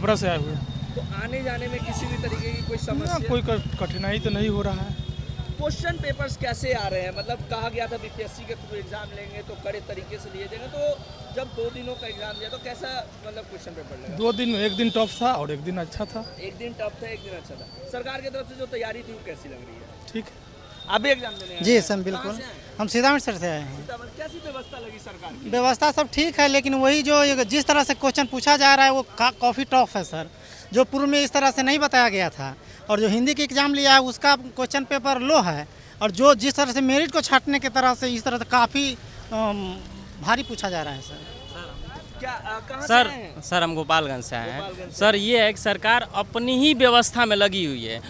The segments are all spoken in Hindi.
छपरा से आए हुए। तो आने जाने में किसी भी तरीके की कोई ना, समस्या? कोई कठिनाई तो नहीं हो रहा है। क्वेश्चन पेपर्स कैसे आ रहे हैं? मतलब कहा गया था बीपीएससी के थ्रू एग्जाम लेंगे तो कड़े तरीके से लिए जाएंगे, तो जब 2 दिनों का एग्जाम दिया तो कैसा मतलब क्वेश्चन पेपर लगा? 2 दिन, एक दिन टफ था और एक दिन अच्छा था। एक दिन टफ था, एक दिन अच्छा था। सरकार की तरफ से जो तैयारी थी वो कैसी लग रही है? ठीक है। आप भी एग्जाम देने आए जी हैं? सर, कहाँ बिल्कुल। से आए हैं? हम सीतामढ़ी से आए हैं। सीतामढ़ी। कैसी व्यवस्था लगी सरकार की? व्यवस्था सब ठीक है, लेकिन वही जो जिस तरह से क्वेश्चन पूछा जा रहा है वो काफ़ी टफ है सर। जो पूर्व में इस तरह से नहीं बताया गया था, और जो हिंदी के एग्ज़ाम लिया है उसका क्वेश्चन पेपर लो है, और जो जिस तरह से मेरिट को छांटने की तरह से इस तरह से काफ़ी भारी पूछा जा रहा है सर। क्या कहाँ से आए हैं? सर हम गोपालगंज से आए हैं। गोपालगंज से। सर ये है कि सरकार अपनी ही व्यवस्था में लगी हुई है,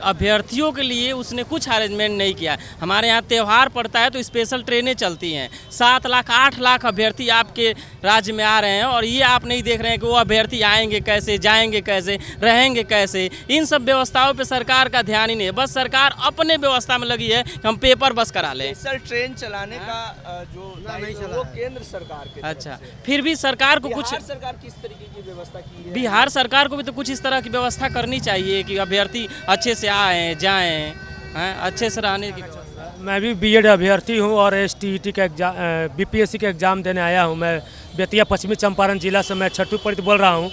अभ्यर्थियों के लिए उसने कुछ अरेंजमेंट नहीं किया। हमारे यहाँ त्यौहार पड़ता है तो स्पेशल ट्रेनें चलती हैं, 7 लाख 8 लाख अभ्यर्थी आपके राज्य में आ रहे हैं, और ये आप नहीं देख रहे हैं कि वो अभ्यर्थी आएंगे कैसे, जाएंगे कैसे, रहेंगे कैसे। इन सब व्यवस्थाओं पे सरकार का ध्यान ही नहीं है। बस सरकार अपने व्यवस्था में लगी है कि हम पेपर बस करा लें। स्पेशल ट्रेन चलाने का जो दायित्व है वो केंद्र सरकार के तरफ अच्छा, से। फिर भी सरकार को कुछ, बिहार सरकार किस तरीके की व्यवस्था की है? बिहार सरकार को भी तो कुछ इस तरह की व्यवस्था करनी चाहिए कि अभ्यर्थी अच्छे से आएँ जाएँ, हैं, अच्छे से रहने की व्यवस्था। मैं भी बीएड अभ्यर्थी हूं और एसटीईटी का एग्जाम, बीपीएससी का एग्ज़ाम देने आया हूं। मैं बेतिया पश्चिमी चंपारण जिला से मैं छठवीं पढ़ी बोल रहा हूं।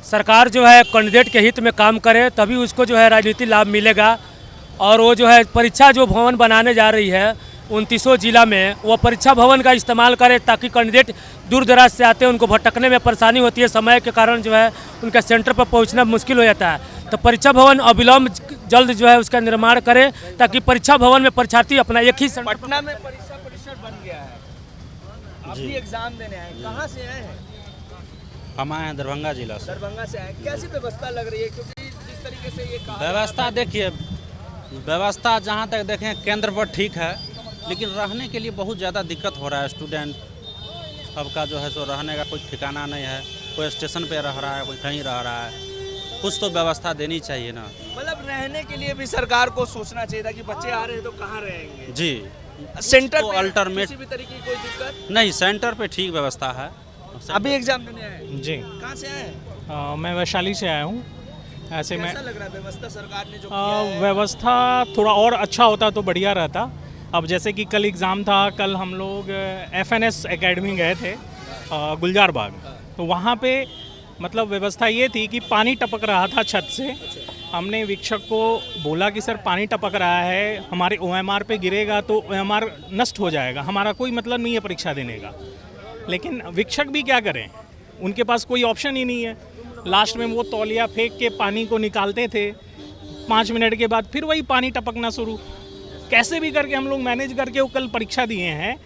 सरकार जो है कैंडिडेट के हित में काम करे तभी उसको जो है राजनीतिक लाभ मिलेगा। और वो जो है परीक्षा जो भवन बनाने जा रही है 29 जिला में, वो परीक्षा भवन का इस्तेमाल करे ताकि कैंडिडेट दूर दराज से आते हैं, उनको भटकने में परेशानी होती है, समय के कारण जो है उनका सेंटर पर पहुंचना मुश्किल हो जाता है। तो परीक्षा भवन अविलंब जल्द जो है उसका निर्माण करे ताकि परीक्षा भवन में परीक्षार्थी अपना एक ही सेंटर। पटना में परीक्षा परिसर बन गया है, आप भी एग्जाम देने आए। कहाँ से आए हैं? हम आए हैं दरभंगा जिला से। दरभंगा से आए। कैसी व्यवस्था लग रही है? क्योंकि जिस तरीके से ये कहा व्यवस्था देखिए, व्यवस्था जहाँ तक देखें केंद्र पर ठीक है, लेकिन रहने के लिए बहुत ज़्यादा दिक्कत हो रहा है। स्टूडेंट सबका जो है सो रहने का कोई ठिकाना नहीं है, कोई स्टेशन पे रह रहा है, कोई कहीं रह रहा है। कुछ तो व्यवस्था देनी चाहिए ना। मतलब रहने के लिए भी सरकार को सोचना चाहिए था कि बच्चे आ रहे हैं तो कहाँ रहेंगे। जी, सेंटर तो पे अल्टरनेट किसी भी तरीके की कोई दिक्कत नहीं, सेंटर पे ठीक व्यवस्था है। अभी एग्जाम देने आए हैं? जी कहाँ से आए हैं? मैं वैशाली से आया हूँ। ऐसे में कैसा लग रहा है व्यवस्था सरकार ने जो किया है? व्यवस्था थोड़ा और अच्छा होता तो बढ़िया रहता। अब जैसे कि कल एग्ज़ाम था, कल हम लोग FNS एकेडमी गए थे गुलजार बाग, तो वहाँ पे मतलब व्यवस्था ये थी कि पानी टपक रहा था छत से। हमने वीक्षक को बोला कि सर पानी टपक रहा है, हमारे OMR पे गिरेगा तो OMR नष्ट हो जाएगा, हमारा कोई मतलब नहीं है परीक्षा देने का। लेकिन वीक्षक भी क्या करें, उनके पास कोई ऑप्शन ही नहीं है। लास्ट में वो तौलिया फेंक के पानी को निकालते थे, 5 मिनट के बाद फिर वही पानी टपकना शुरू। कैसे भी करके हम लोग मैनेज करके वो कल परीक्षा दिए हैं।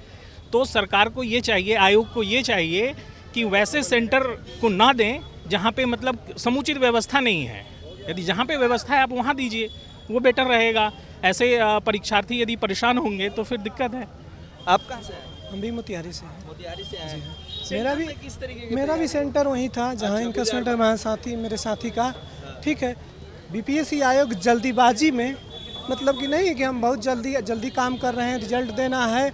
तो सरकार को ये चाहिए, आयोग को ये चाहिए कि वैसे सेंटर को ना दें जहाँ पे मतलब समुचित व्यवस्था नहीं है। यदि जहाँ पे व्यवस्था है आप वहाँ दीजिए, वो बेटर रहेगा। ऐसे परीक्षार्थी यदि परेशान होंगे तो फिर दिक्कत है। आप कहाँ से आए? हम भी मोतिहारी से हैं। मोतिहारी से आए हैं। मेरा भी किस तरीके की मेरा भी सेंटर वहीं था जहाँ इनका सेंटर मेरे साथी का। ठीक है, बीपीएससी आयोग जल्दीबाजी में, मतलब कि नहीं कि हम बहुत जल्दी काम कर रहे हैं, रिजल्ट देना है,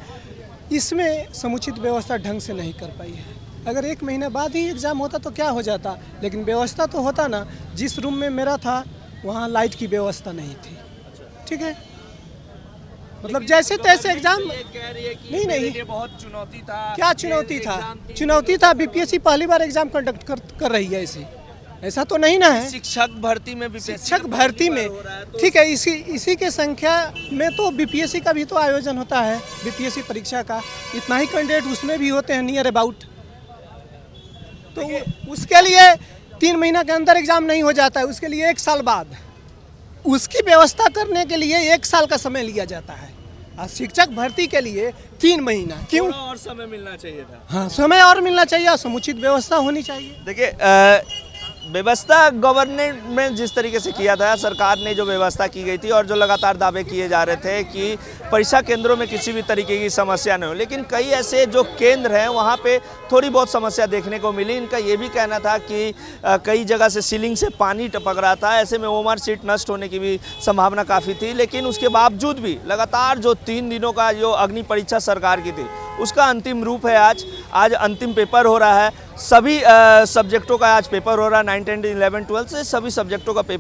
इसमें समुचित व्यवस्था ढंग से नहीं कर पाई है। अगर 1 महीने बाद ही एग्ज़ाम होता तो क्या हो जाता, लेकिन व्यवस्था तो होता ना। जिस रूम में मेरा था वहाँ लाइट की व्यवस्था नहीं थी। ठीक है, मतलब जैसे तैसे एग्जाम कह रही है कि नहीं मेरे लिए बहुत चुनौती था। क्या चुनौती था? चुनौती था, बीपीएससी पहली बार एग्जाम कंडक्ट कर रही है ऐसा तो नहीं ना है। शिक्षक भर्ती में भी शिक्षक भर्ती में ठीक है, इसी के संख्या में तो बीपीएससी का भी तो आयोजन होता है। बीपीएससी परीक्षा का इतना ही कैंडिडेट उसमें भी होते हैं नियर अबाउट। तो उसके लिए 3 महीना के अंदर एग्जाम नहीं हो जाता है, उसके लिए 1 साल बाद उसकी व्यवस्था करने के लिए 1 साल का समय लिया जाता है। और शिक्षक भर्ती के लिए 3 महीना क्यों? और समय मिलना चाहिए था। हाँ, समय और मिलना चाहिए, समुचित व्यवस्था होनी चाहिए। देखिए व्यवस्था गवर्नमेंट में जिस तरीके से किया था, सरकार ने जो व्यवस्था की गई थी और जो लगातार दावे किए जा रहे थे कि परीक्षा केंद्रों में किसी भी तरीके की समस्या न हो, लेकिन कई ऐसे जो केंद्र हैं वहाँ पे थोड़ी बहुत समस्या देखने को मिली। इनका ये भी कहना था कि कई जगह से सीलिंग से पानी टपक रहा था, ऐसे में OMR सीट नष्ट होने की भी संभावना काफ़ी थी। लेकिन उसके बावजूद भी लगातार जो 3 दिनों का जो अग्नि परीक्षा सरकार की थी उसका अंतिम रूप है आज अंतिम पेपर हो रहा है। सभी सब्जेक्टों का आज पेपर हो रहा है, 9, 10, 11, 12 से सभी सब्जेक्टों का पेपर